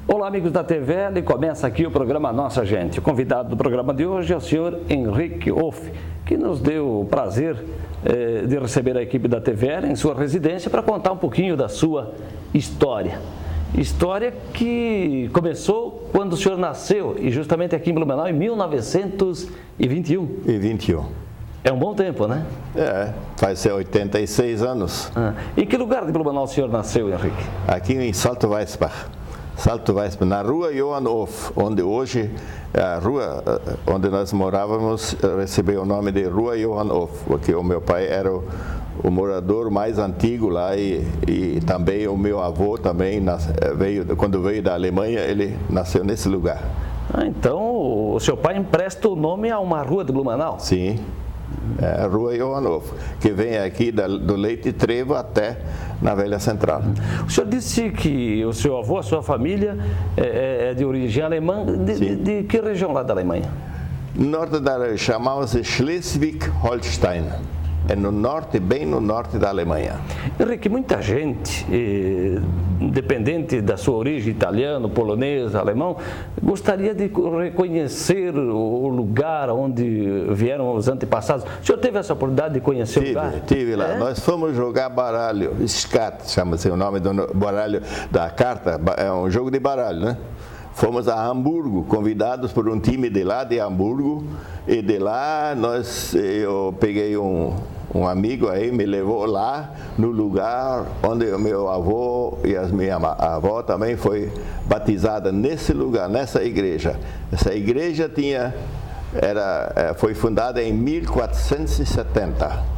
Olá, amigos da TVL, começa aqui o programa Nossa Gente. O convidado do programa de hoje é o senhor Henrique Hoff, que nos deu o prazer de receber a equipe da TVL em sua residência para contar um pouquinho da sua história. História que começou quando o senhor nasceu, e justamente aqui em Blumenau, em 1921. E 21. É um bom tempo, né? Vai ser 86 anos. Em que lugar de Blumenau o senhor nasceu, Henrique? Aqui em Salto Weissbach. Salto Weissbach, na rua Johann Hoff, onde hoje a rua onde nós morávamos recebeu o nome de Rua Johann Hoff, porque o meu pai era o morador mais antigo lá e também o meu avô também quando veio da Alemanha, ele nasceu nesse lugar. Então o seu pai empresta o nome a uma rua de Blumenau? Sim. É a Rua Johann Hoff, que vem aqui do Leite Trevo até na Velha Central. O senhor disse que o seu avô, a sua família é de origem alemã. De que região lá da Alemanha? Norte da chamava-se Schleswig-Holstein. É no norte, bem no norte da Alemanha. Henrique, muita gente, independente da sua origem, italiano, polonês, alemão, gostaria de reconhecer o lugar onde vieram os antepassados. O senhor teve essa oportunidade de conhecer o lugar? Tive lá. Nós fomos jogar baralho, skat, chama-se o nome do baralho da carta, é um jogo de baralho, né? Fomos a Hamburgo, convidados por um time de lá de Hamburgo, e de lá eu peguei um amigo aí, me levou lá no lugar onde o meu avô e a minha avó também foi batizada nesse lugar, nessa igreja. Essa igreja foi fundada em 1470.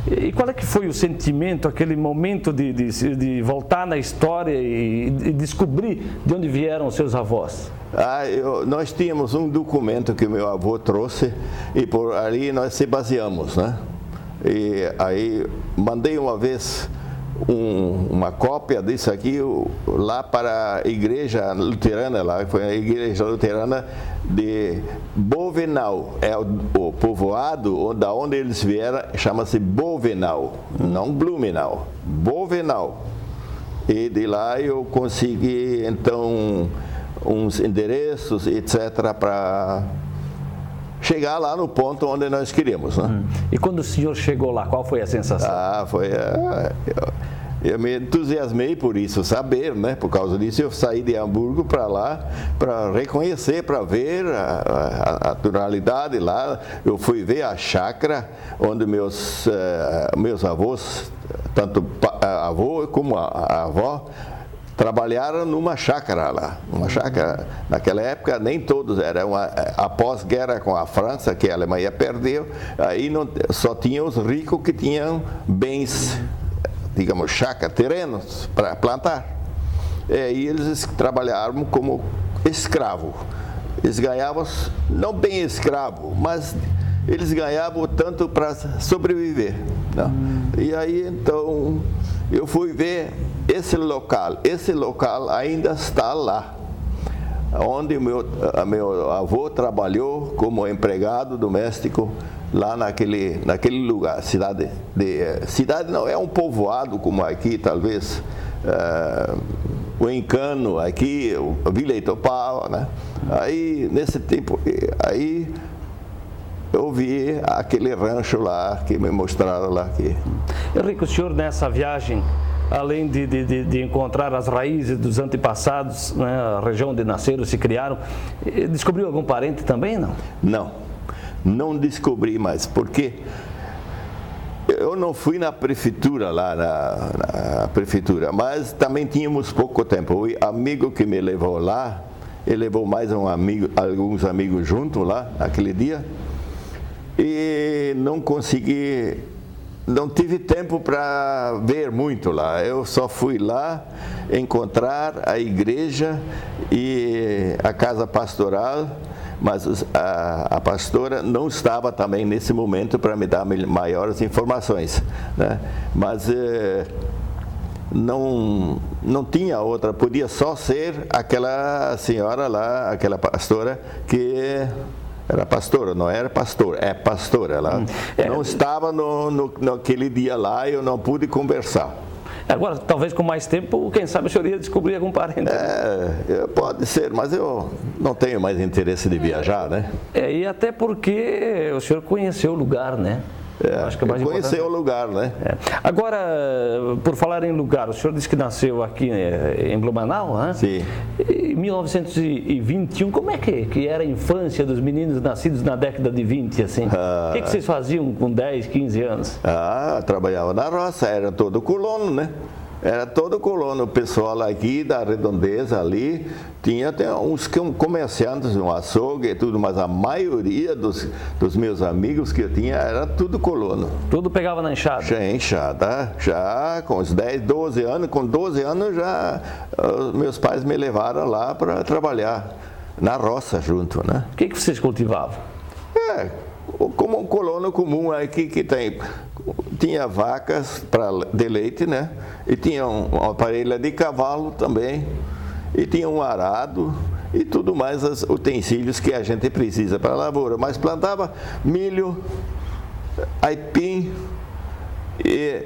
E qual é que foi o sentimento, aquele momento de voltar na história e descobrir de onde vieram os seus avós? Nós tínhamos um documento que meu avô trouxe e por ali nós se baseamos, né? E aí mandei uma vez uma cópia disso aqui lá para a igreja luterana, lá foi a igreja luterana de Bovenau, é o povoado da onde eles vieram, chama-se Bovenau, não Blumenau, Bovenau. E de lá eu consegui então uns endereços, etc, para chegar lá no ponto onde nós queríamos, né? E quando o senhor chegou lá, qual foi a sensação? Eu me entusiasmei por isso, saber, né? Por causa disso eu saí de Hamburgo para lá, para reconhecer, para ver a naturalidade lá. Eu fui ver a chácara onde meus avós, tanto avô como a avó, trabalharam numa chácara lá, uma chácara. Naquela época nem todos, após guerra com a França, que a Alemanha perdeu, aí só tinham os ricos que tinham bens, digamos, chácara, terrenos para plantar. E eles trabalhavam como escravo. Eles ganhavam, não bem escravo, mas eles ganhavam tanto para sobreviver, não? E aí então eu fui ver esse local ainda está lá, onde meu avô trabalhou como empregado doméstico lá naquele lugar, cidade não, é um povoado como aqui, talvez, o Encano aqui, o Vila Itopava, né? Aí, nesse tempo, aí eu vi aquele rancho lá, que me mostraram lá. Henrique, o senhor nessa viagem, além de encontrar as raízes dos antepassados, né, a região onde nasceram, se criaram, descobriu algum parente também, não? Não descobri mais, porque eu não fui na prefeitura lá, na prefeitura, mas também tínhamos pouco tempo. O amigo que me levou lá, ele levou mais alguns amigos junto lá, naquele dia, e não tive tempo para ver muito lá. Eu só fui lá encontrar a igreja e a casa pastoral, mas a pastora não estava também nesse momento para me dar maiores informações, né? Mas não tinha outra, podia só ser aquela senhora lá, aquela pastora que era pastora, não era pastor, é pastora. Ela não estava naquele dia lá e eu não pude conversar. Agora, talvez com mais tempo, quem sabe o senhor ia descobrir algum parente. Pode ser, mas eu não tenho mais interesse de viajar, né? E até porque o senhor conheceu o lugar, né? Acho que é mais conhecer o lugar, né? Agora, por falar em lugar, o senhor disse que nasceu aqui em Blumenau, né? Sim. Em 1921, como é que era a infância dos meninos nascidos na década de 20, assim? O que vocês faziam com 10, 15 anos? Trabalhava na roça, era todo colono, né? Era todo colono, o pessoal aqui da redondeza ali, tinha até uns comerciantes, um açougue e tudo, mas a maioria dos meus amigos que eu tinha era tudo colono. Tudo pegava na enxada? Enxada, já com uns 10, 12 anos, com 12 anos já meus pais me levaram lá para trabalhar na roça junto, né? O que vocês cultivavam? Como um colono comum aqui que tinha vacas de leite, né? E tinha uma parelha de cavalo também, e tinha um arado e tudo mais, os utensílios que a gente precisa para a lavoura. Mas plantava milho, aipim e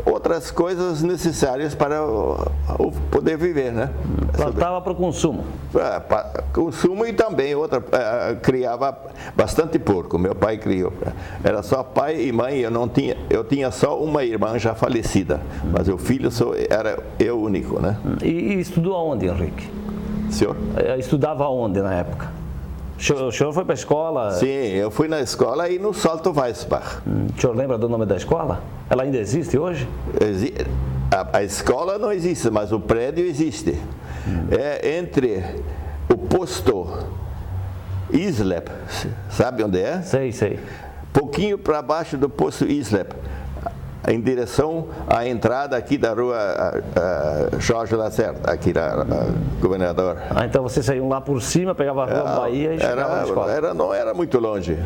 outras coisas necessárias para poder viver, né? Plantava para o consumo? Para consumo e também criava bastante porco. Meu pai criou. Era só pai e mãe, eu tinha só uma irmã já falecida, mas o filho era eu único, né? E estudou aonde, Henrique? Senhor? Estudava aonde na época? O senhor foi para a escola? Sim, eu fui na escola e no Salto Weissbach. O senhor lembra do nome da escola? Ela ainda existe hoje? A escola não existe, mas o prédio existe. É entre o posto Islep, sabe onde é? Sei. Pouquinho para baixo do posto Islep, em direção à entrada aqui da rua Jorge Lacerda, aqui da Governador. Então vocês saíam lá por cima, pegavam a rua Bahia e chegavam na escola? Não era muito longe.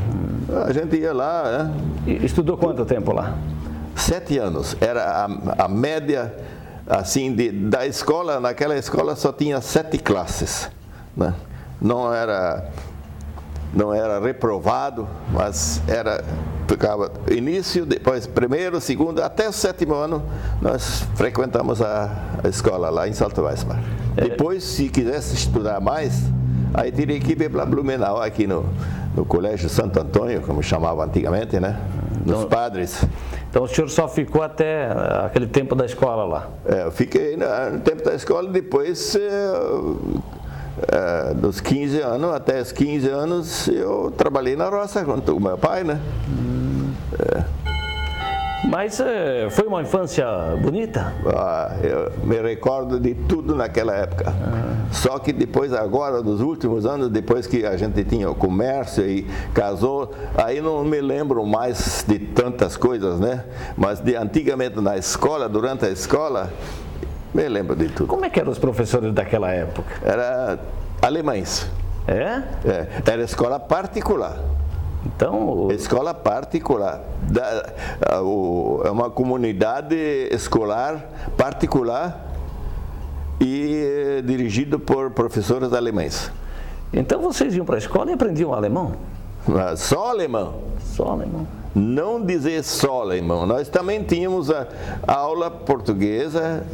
A gente ia lá, né? E estudou quanto tempo lá? 7 anos. Era a média, assim, da escola. Naquela escola só tinha 7 classes, né? Não era reprovado, mas ficava início, depois primeiro, segundo, até o 7º ano, nós frequentamos a escola lá em Salto Weissbach. Depois, se quisesse estudar mais, aí teria que ir para Blumenau, aqui no Colégio Santo Antônio, como chamava antigamente, né? Nos Padres. Então o senhor só ficou até aquele tempo da escola lá? Eu fiquei no tempo da escola, depois dos 15 anos, até os 15 anos, eu trabalhei na roça junto com meu pai, né? Mas foi uma infância bonita? Eu me recordo de tudo naquela época. Só que depois, agora, nos últimos anos, depois que a gente tinha o comércio e casou, aí não me lembro mais de tantas coisas, né? Mas antigamente na escola, durante a escola, me lembro de tudo. Como é que eram os professores daquela época? Era alemães. Era escola particular. Então, escola particular. É uma comunidade escolar particular e dirigido por professores alemães. Então vocês iam para a escola e aprendiam alemão? Só alemão. Só alemão. Não dizer só alemão. Nós também tínhamos a aula portuguesa.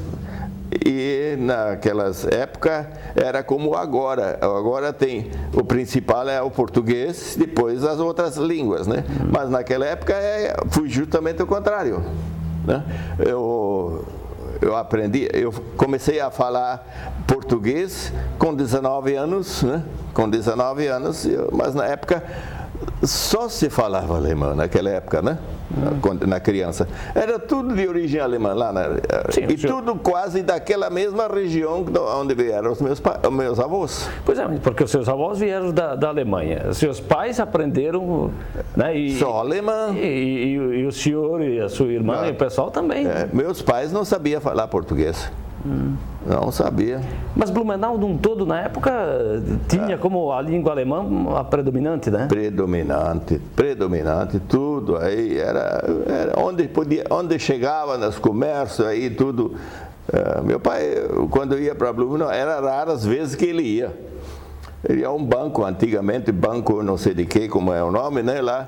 E naquelas épocas era como agora. Agora o principal é o português, depois as outras línguas, né? Mas naquela época foi justamente o contrário, né? Eu comecei a falar português com 19 anos, né? Com 19 anos, mas na época só se falava alemão naquela época, né? Na criança. Era tudo de origem alemã lá, né? Sim, e tudo quase daquela mesma região onde vieram os meus avós. Pois é, porque os seus avós vieram da Alemanha. Os seus pais aprenderam, né? Só alemão. E o senhor e a sua irmã e o pessoal também. Meus pais não sabiam falar português. Não sabia. Mas Blumenau, num todo, na época, tinha como a língua alemã a predominante, né? Predominante, tudo. Aí era onde chegava nos comércios, aí tudo. Meu pai, quando ia para Blumenau, era raras vezes que ele ia. Ele ia a um banco, antigamente, banco não sei de que, como é o nome, né? Lá,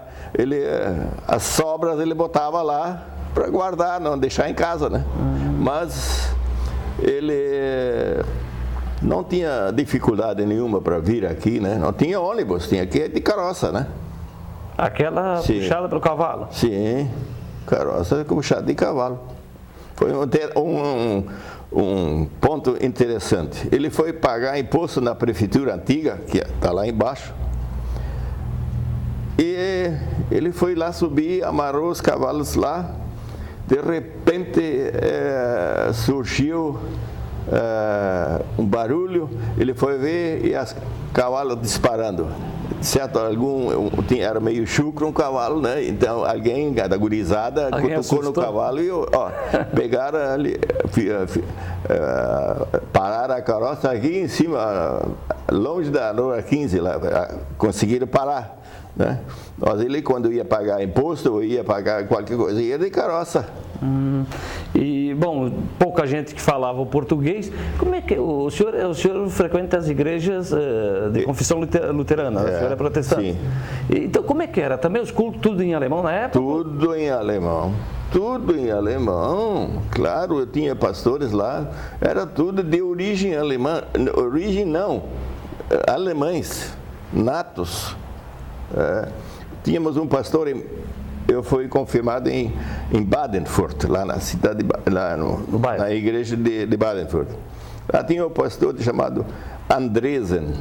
as sobras ele botava lá para guardar, não deixar em casa, né? Mas ele não tinha dificuldade nenhuma para vir aqui, né? Não tinha ônibus, tinha que ir de carroça, né? Aquela puxada pelo cavalo? Sim, carroça puxada de cavalo. Foi um ponto interessante. Ele foi pagar imposto na prefeitura antiga, que está lá embaixo, e ele foi lá subir, amarrou os cavalos lá. De repente surgiu um barulho, ele foi ver e os cavalos disparando. Certo, era meio chucro um cavalo, né? Então alguém da gurizada cutucou no cavalo e pegaram ali, pararam a carroça aqui em cima, longe da Rua 15, lá, conseguiram parar. Né? Mas ele, quando ia pagar imposto ou ia pagar qualquer coisa, ia de carroça. E, bom, pouca gente que falava o português. Como é que o senhor frequenta as igrejas de confissão luterana? O senhor é protestante? Sim. Então, como é que era? Também os cultos tudo em alemão na época? Tudo em alemão. Tudo em alemão. Claro, eu tinha pastores lá. Era tudo de origem alemã. Origem não. Alemães. Natos. Tínhamos um pastor, eu fui confirmado em Badenfurt, lá na cidade, na igreja de Badenfurt. Lá tinha um pastor chamado Andresen,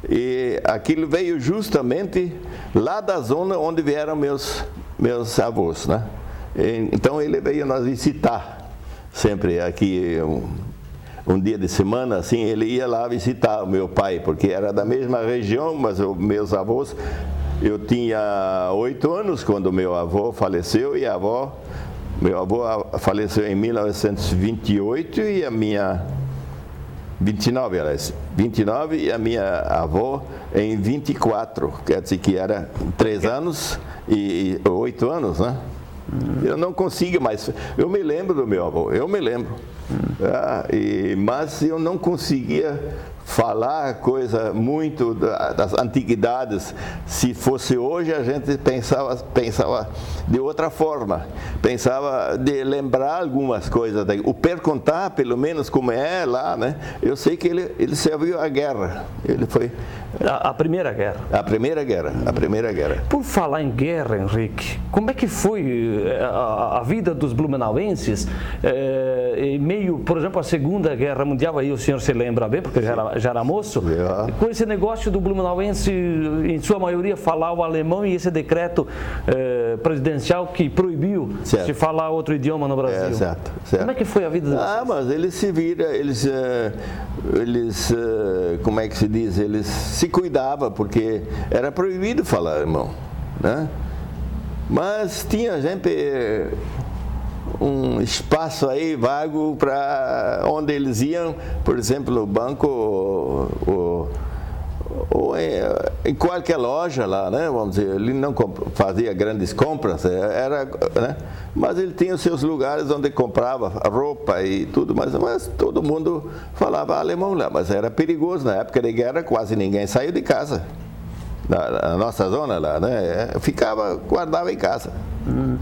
e aquilo veio justamente lá da zona onde vieram meus avós, né? Então ele veio nos visitar, sempre aqui um dia de semana, assim, ele ia lá visitar o meu pai, porque era da mesma região, mas meus avós. Eu tinha 8 anos quando meu avô faleceu e meu avô faleceu em 1928 e a minha 29 e a minha avó em 24, quer dizer que era 3 anos e 8 anos, né? Eu não consigo mais, eu me lembro do meu avô, mas eu não conseguia falar coisa muito das antiguidades. Se fosse hoje, a gente pensava de outra forma, pensava de lembrar algumas coisas, o perguntar pelo menos como é lá, né? Eu sei que ele serviu a guerra, ele foi a Primeira Guerra. A Primeira Guerra. Por falar em guerra, Henrique, como é que foi a vida dos blumenauenses em meio, por exemplo, à Segunda Guerra Mundial? Aí o senhor se lembra bem, porque já era moço. Com esse negócio do blumenauense, em sua maioria, falar o alemão e esse decreto presidencial que proibiu se falar outro idioma no Brasil. Certo. Como é que foi a vida deles? Mas eles se viram, eles como é que se diz? Eles se cuidavam, porque era proibido falar alemão, né? Mas tinha sempre um espaço aí vago para onde eles iam, por exemplo, no banco ou em qualquer loja lá, né? Vamos dizer, ele não fazia grandes compras, né? Mas ele tinha os seus lugares onde comprava roupa e tudo, mas todo mundo falava alemão lá, mas era perigoso. Na época de guerra quase ninguém saiu de casa. Na nossa zona lá, né? Guardava em casa.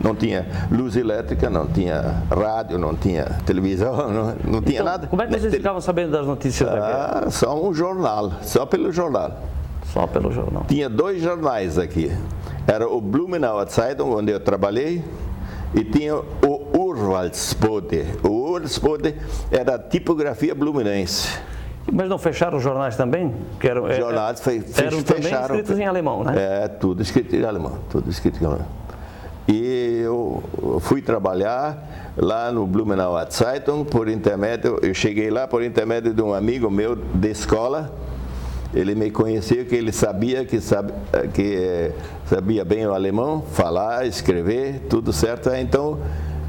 Não tinha luz elétrica, não tinha rádio, não tinha televisão, não tinha nada. Como é que vocês ficavam sabendo das notícias da guerra? Só um jornal, só pelo jornal. Só pelo jornal. Tinha 2 jornais aqui. Era o Blumenauer Zeitung, onde eu trabalhei, e tinha o Urwaldspode. O Urwaldspode era a tipografia bluminense. Mas não fecharam os jornais também? Os jornais eram também escritos em alemão, né? Tudo escrito em alemão, E eu fui trabalhar lá no Blumenauer Zeitung eu cheguei lá por intermédio de um amigo meu de escola. Ele me conheceu, que ele sabia que sabia bem o alemão, falar, escrever, tudo certo. Então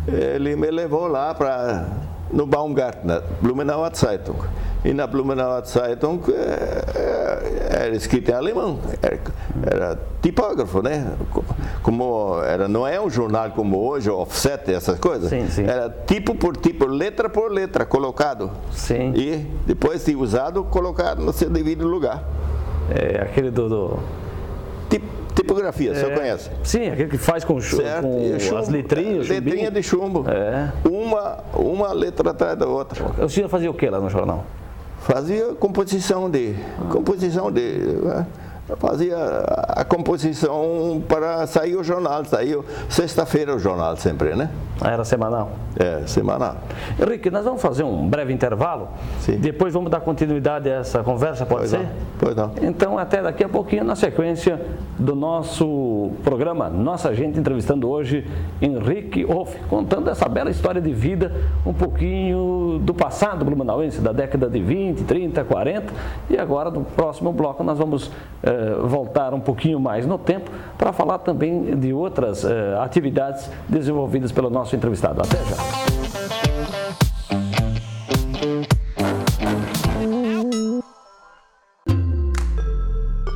ele me levou lá para no Baumgartner, Blumenauer Zeitung. E na Blumenauer Zeitung era escrito em alemão, era tipógrafo, né? Não é um jornal como hoje, offset, essas coisas. Sim, sim. Era tipo por tipo, letra por letra, colocado. Sim. E depois de usado, colocado no seu devido lugar. É aquele do... Tipografia, o senhor conhece? Sim, aquele que faz com chumbo, as letrinhas. Letrinha de chumbo. Uma letra atrás da outra. O senhor fazia o que lá no jornal? Fazia fazia a composição para sair o jornal. Saiu sexta-feira o jornal sempre, né? Era semanal? É, semanal. Henrique, nós vamos fazer um breve intervalo. Sim. Depois vamos dar continuidade a essa conversa, pode ser? Pois não. Então, até daqui a pouquinho, na sequência do nosso programa Nossa Gente, entrevistando hoje Henrique Hoff, contando essa bela história de vida, um pouquinho do passado blumenauense, da década de 20, 30, 40. E agora, no próximo bloco, nós vamos voltar um pouquinho mais no tempo para falar também de outras atividades desenvolvidas pelo nosso entrevistado. Até já!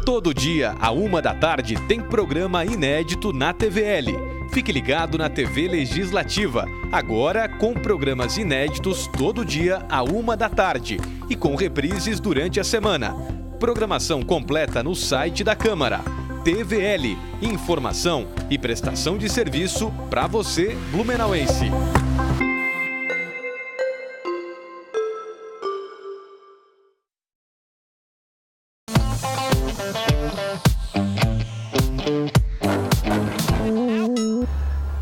Todo dia, à 13h, tem programa inédito na TVL. Fique ligado na TV Legislativa, agora com programas inéditos todo dia à 13h e com reprises durante a semana. Programação completa no site da Câmara. TVL, informação e prestação de serviço para você, blumenauense.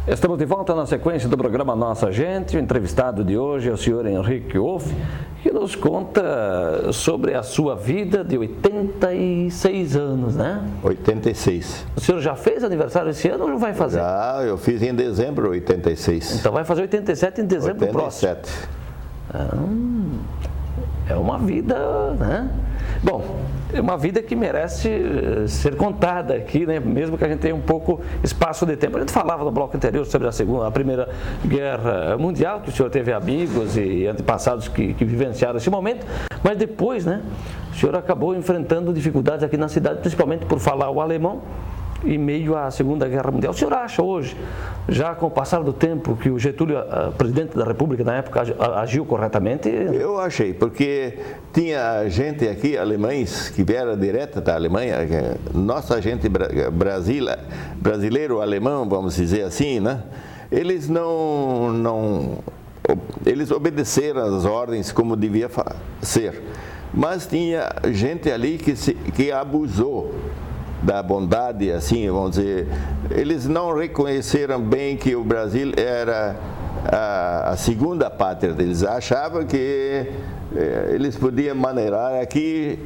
Estamos de volta na sequência do programa Nossa Gente. O entrevistado de hoje é o senhor Henrique Hoff, que nos conta sobre a sua vida de 86 anos, né? 86. O senhor já fez aniversário esse ano ou não vai fazer? Já, eu fiz em dezembro 86. Então vai fazer 87 em dezembro 87. próximo. É uma vida, né? Bom, é uma vida que merece ser contada aqui, né? Mesmo que a gente tenha um pouco espaço de tempo. A gente falava no bloco anterior sobre a Primeira Guerra Mundial, que o senhor teve amigos e antepassados que vivenciaram esse momento, mas depois, né, o senhor acabou enfrentando dificuldades aqui na cidade, principalmente por falar o alemão, em meio à Segunda Guerra Mundial. O senhor acha hoje, já com o passar do tempo, que o Getúlio, presidente da República na época, agiu corretamente? Eu achei, porque tinha gente aqui, alemães, que vieram direto da Alemanha, nossa gente brasileiro-alemão, vamos dizer assim, né? Eles eles obedeceram as ordens como devia ser, mas tinha gente ali que abusou da bondade, assim, vamos dizer. Eles não reconheceram bem que o Brasil era a segunda pátria deles. Achavam que eles podiam maneirar aqui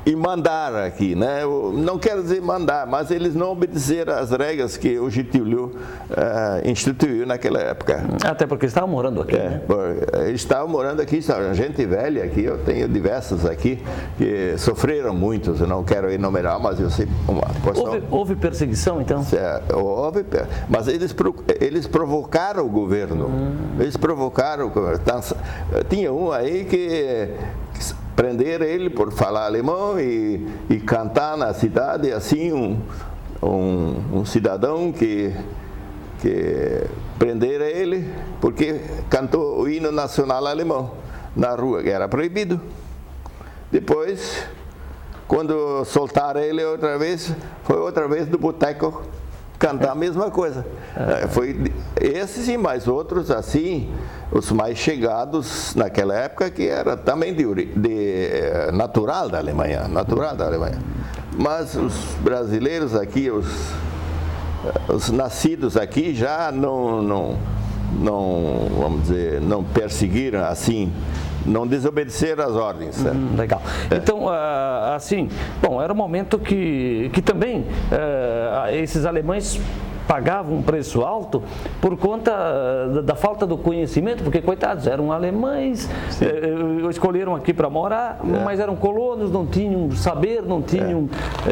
e mandar aqui, né? Não quero dizer mandar, mas eles não obedeceram às regras que o Getúlio instituiu naquela época. Até porque eles estavam morando aqui, né? Eles estavam morando aqui, gente velha aqui, eu tenho diversos aqui que sofreram muito, eu não quero enumerar, mas eu sei uma porção. Houve perseguição, então? Houve, mas eles provocaram o governo. Eles provocaram o governo. Tinha um aí que prender ele por falar alemão e cantar na cidade, assim, um cidadão que prenderam ele porque cantou o hino nacional alemão na rua, que era proibido. Depois, quando soltaram ele outra vez, foi outra vez do boteco cantar a mesma coisa. Foi esses e mais outros, assim, os mais chegados naquela época, que era também natural da Alemanha. Mas os brasileiros aqui, os nascidos aqui, já não, vamos dizer, não perseguiram assim, não desobedeceram às ordens. Legal. Então, assim, bom, era um momento que também esses alemães pagavam um preço alto por conta da falta do conhecimento, porque, coitados, eram alemães, escolheram aqui para morar, mas eram colonos, não tinham saber, não tinham...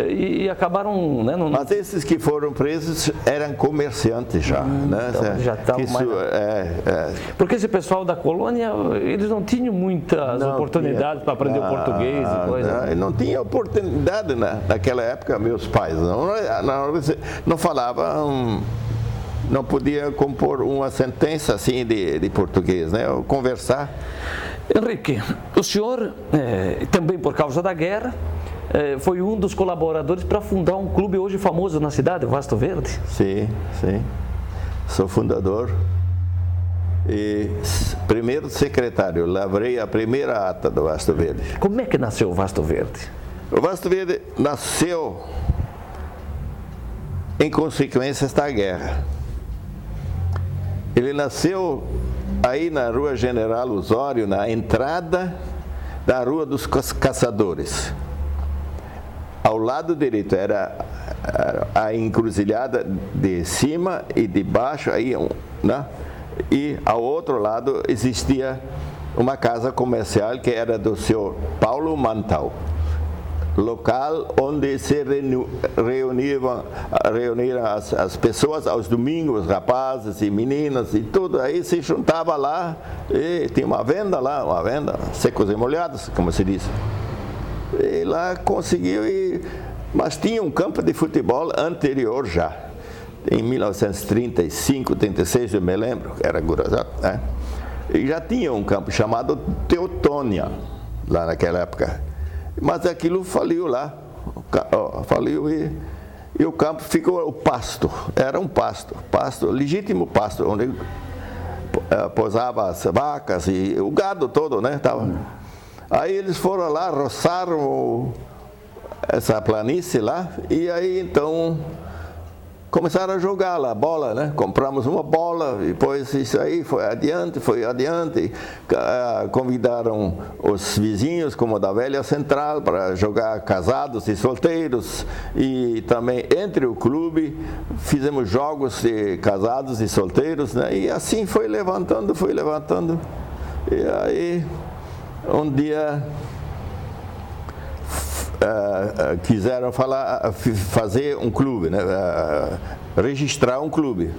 E acabaram... Né, Mas esses que foram presos eram comerciantes já, né? Então, já estavam mais... Porque esse pessoal da colônia, eles não tinham muitas oportunidades para aprender o português e coisa. Não tinha oportunidade naquela época, meus pais. Não falavam, não podia compor uma sentença assim de português, né? Conversar. Henrique, o senhor, também por causa da guerra, foi um dos colaboradores para fundar um clube hoje famoso na cidade, o Vasto Verde. Sim. Sou fundador e primeiro secretário. Lavrei a primeira ata do Vasto Verde. Como é que nasceu o Vasto Verde? O Vasto Verde nasceu em consequência da guerra. Ele nasceu aí na Rua General Osório, na entrada da Rua dos Caçadores. Ao lado direito era a encruzilhada de cima e de baixo, aí, né? E ao outro lado existia uma casa comercial que era do senhor Paulo Mantal, local onde se reuniram as pessoas aos domingos, rapazes e meninas e tudo, aí se juntava lá e tinha uma venda secos e molhados, como se diz. E lá conseguiu, mas tinha um campo de futebol anterior já, em 1935, 36, eu me lembro, era Gurazat, né? E já tinha um campo chamado Teutônia, lá naquela época. Mas aquilo faliu lá, faliu e o campo ficou o pasto, era um pasto, legítimo pasto, onde posava as vacas e o gado todo, né? Aí eles foram lá, roçaram essa planície lá e aí então começaram a jogar lá, bola, né? Compramos uma bola, depois isso aí foi adiante, convidaram os vizinhos, como da Velha Central, para jogar casados e solteiros, e também entre o clube fizemos jogos de casados e solteiros, né? E assim foi levantando, e aí um dia quiseram fazer um clube, né? Registrar um clube.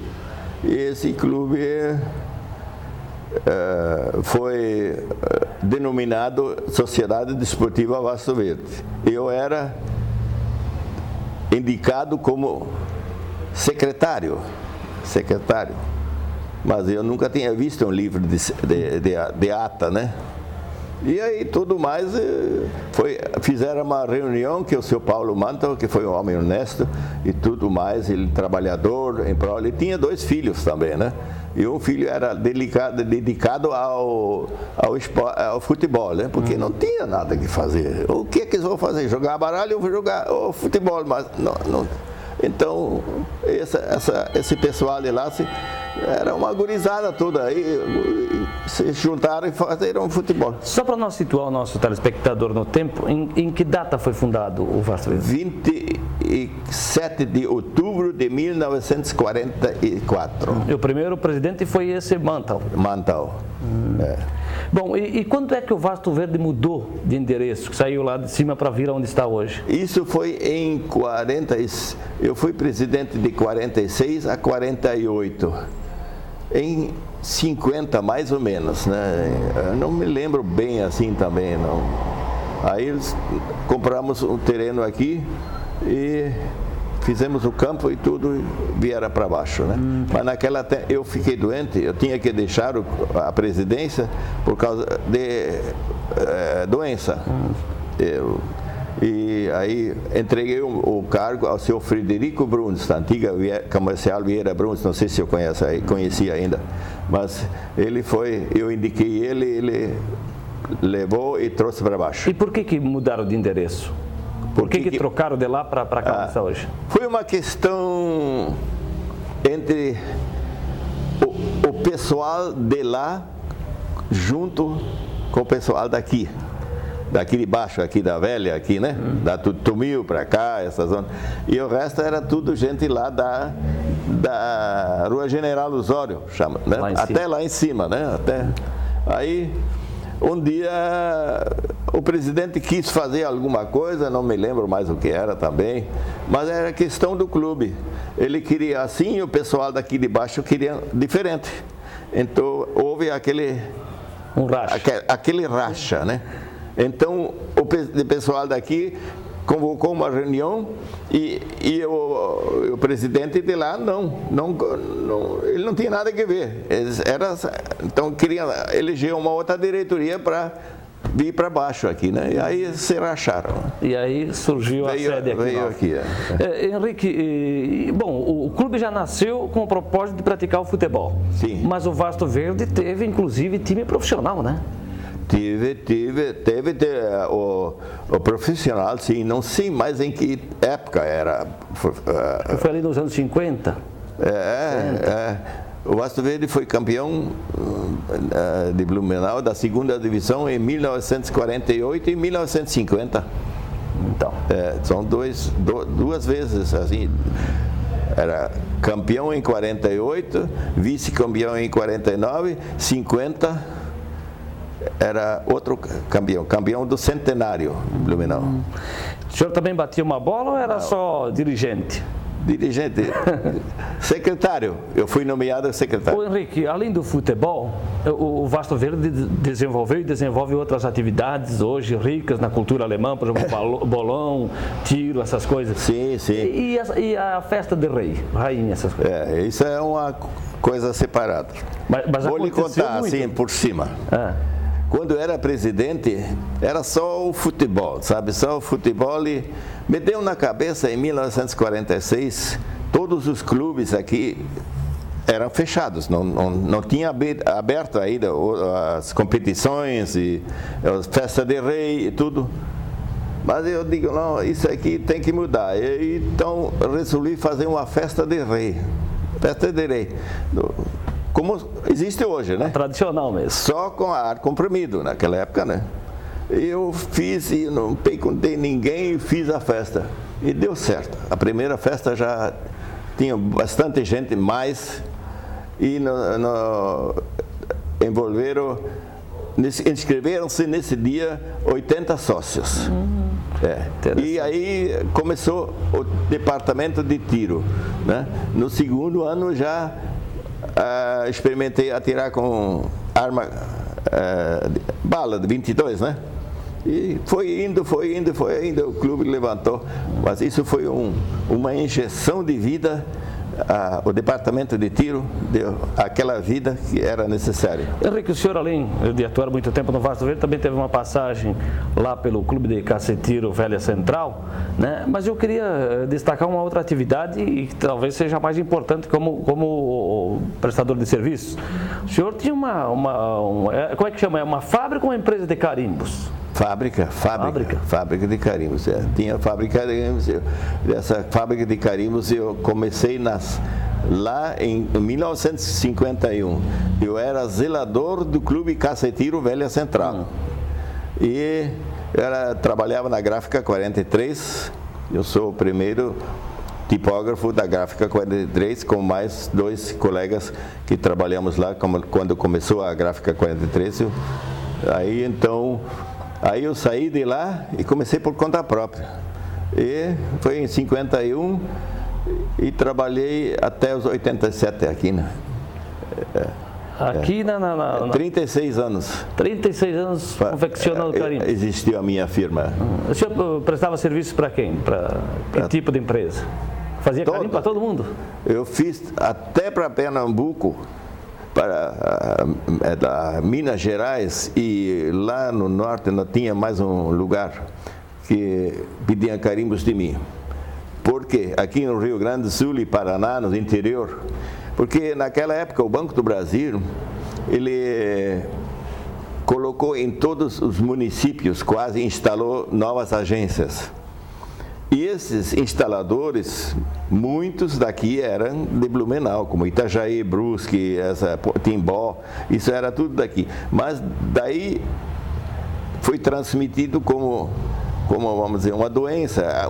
E esse clube foi denominado Sociedade Desportiva Vasto Verde. Eu era indicado como secretário, mas eu nunca tinha visto um livro de ata, né? E aí tudo mais, fizeram uma reunião que o seu Paulo Mantal, que foi um homem honesto e tudo mais, ele trabalhador, ele tinha 2 filhos também, né? E um filho era dedicado ao futebol, né? Porque não tinha nada que fazer. O que eles vão fazer? Jogar baralho ou jogar o futebol? Mas não. Então, esse pessoal de lá era uma gurizada toda aí, se juntaram e fizeram futebol. Só para nós situar o nosso telespectador no tempo, em que data foi fundado o Vasto Verde? 27 de outubro de 1944. E o primeiro presidente foi esse Mantal? Mantal. Bom, e quando é que o Vasto Verde mudou de endereço, que saiu lá de cima para vir onde está hoje? Isso foi em eu fui presidente de 46 a 48. Em 50 mais ou menos, né? Eu não me lembro bem assim também, não. Aí compramos um terreno aqui e fizemos o campo e tudo vieram para baixo, né? Mas naquela eu fiquei doente, eu tinha que deixar a presidência por causa de doença. E aí entreguei o cargo ao senhor Frederico Bruns, da antiga comercial Vieira Bruns, não sei se eu conhecia ainda, mas eu indiquei ele levou e trouxe para baixo. E por que mudaram de endereço? Por que trocaram de lá para cá onde está hoje? Foi uma questão entre o pessoal de lá junto com o pessoal daqui de baixo, aqui da Velha, aqui, né? Da Tutumil para cá, essa zona. E o resto era tudo gente lá da Rua General Osório, chama, né? Até lá em cima, né? Aí, um dia, o presidente quis fazer alguma coisa, não me lembro mais o que era também, mas era questão do clube. Ele queria assim e o pessoal daqui de baixo queria diferente. Então, houve aquele racha, né? Então, o pessoal daqui convocou uma reunião e o presidente de lá ele não tinha nada a ver. Então, queria eleger uma outra diretoria para vir para baixo aqui, né? E aí se racharam. E aí surgiu a sede aqui. Veio aqui. Henrique, bom, o clube já nasceu com o propósito de praticar o futebol. Sim. Mas o Vasto Verde teve, inclusive, time profissional, né? Teve o profissional, sim, não sei mais em que época era. Foi ali nos anos 50? O Vasto Verde foi campeão de Blumenau da segunda divisão em 1948 e 1950. Então. São duas vezes assim. Era campeão em 48, vice-campeão em 49, 50. Era outro campeão do centenário Blumenau. O senhor também batia uma bola ou era só dirigente? Dirigente, secretário. Eu fui nomeado secretário. Ô Henrique, além do futebol, o Vasto Verde desenvolveu e desenvolve outras atividades hoje ricas na cultura alemã, por exemplo, bolão, tiro, essas coisas. Sim. E a festa de rei, rainha, essas coisas. Isso é uma coisa separada. Mas vou lhe contar muito. Assim por cima. Quando eu era presidente, era só o futebol, sabe? Só o futebol e me deu na cabeça em 1946, todos os clubes aqui eram fechados, não tinha aberto ainda as competições e as festas de rei e tudo. Mas eu digo, não, isso aqui tem que mudar. Então resolvi fazer uma festa de rei. Festa de rei. Como existe hoje, né? Tradicional mesmo. Só com ar comprimido, naquela época, né? Eu fiz e não perguntei ninguém e fiz a festa. E deu certo. A primeira festa já tinha bastante gente mais e inscreveram-se nesse dia 80 sócios. E aí começou o departamento de tiro, né? No segundo ano já experimentei atirar com arma, bala de 22, né? E foi indo, o clube levantou. Mas isso foi uma injeção de vida. O departamento de tiro deu aquela vida que era necessária. Henrique, o senhor, além de atuar muito tempo no Vasto Verde, também teve uma passagem lá pelo Clube de Caça e Tiro Velha Central, né? Mas eu queria destacar uma outra atividade e que talvez seja mais importante como prestador de serviços. O senhor tinha como é que chama? É uma fábrica ou uma empresa de carimbos? Fábrica de carimbos. Tinha fábrica de carimbos. Essa fábrica de carimbos eu comecei lá em 1951. Eu era zelador do Clube Caça e Tiro Velha Central. E trabalhava na Gráfica 43. Eu sou o primeiro tipógrafo da Gráfica 43, com mais 2 colegas que trabalhamos lá quando começou a Gráfica 43. Aí eu saí de lá e comecei por conta própria. E foi em 51 e trabalhei até os 87 aqui, né? Aqui 36 anos. 36 anos confeccionando carimbo. Existiu a minha firma. O senhor prestava serviços para quem? Para que tipo de empresa? Fazia carimbo para todo mundo? Eu fiz até para Pernambuco, para Minas Gerais, e lá no norte não tinha mais um lugar que pedia carimbos de mim. Porque aqui no Rio Grande do Sul e Paraná, no interior, porque naquela época o Banco do Brasil, ele colocou em todos os municípios, quase instalou novas agências. E esses instaladores, muitos daqui eram de Blumenau, como Itajaí, Brusque, Timbó, isso era tudo daqui. Mas daí foi transmitido como vamos dizer, uma doença.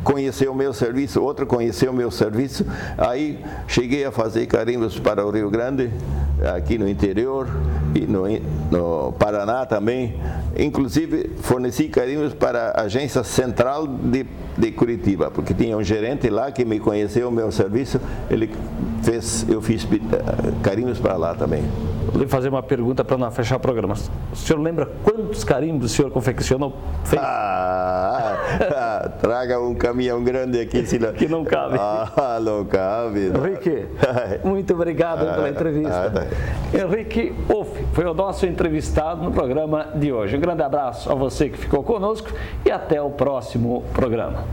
conheceu o meu serviço, outro conheceu o meu serviço. Aí cheguei a fazer carimbos para o Rio Grande, aqui no interior, e no Paraná também. Inclusive, forneci carimbos para a agência central de Curitiba, porque tinha um gerente lá que me conheceu o meu serviço, eu fiz carimbos para lá também. Vou lhe fazer uma pergunta para não fechar o programa. O senhor lembra quantos carimbos o senhor confeccionou? Fez? Traga um caminhão grande aqui, senão... Que não cabe. Não cabe. Henrique, muito obrigado pela entrevista. Henrique Hoff foi o nosso entrevistado no programa de hoje. Um grande abraço a você que ficou conosco e até o próximo programa.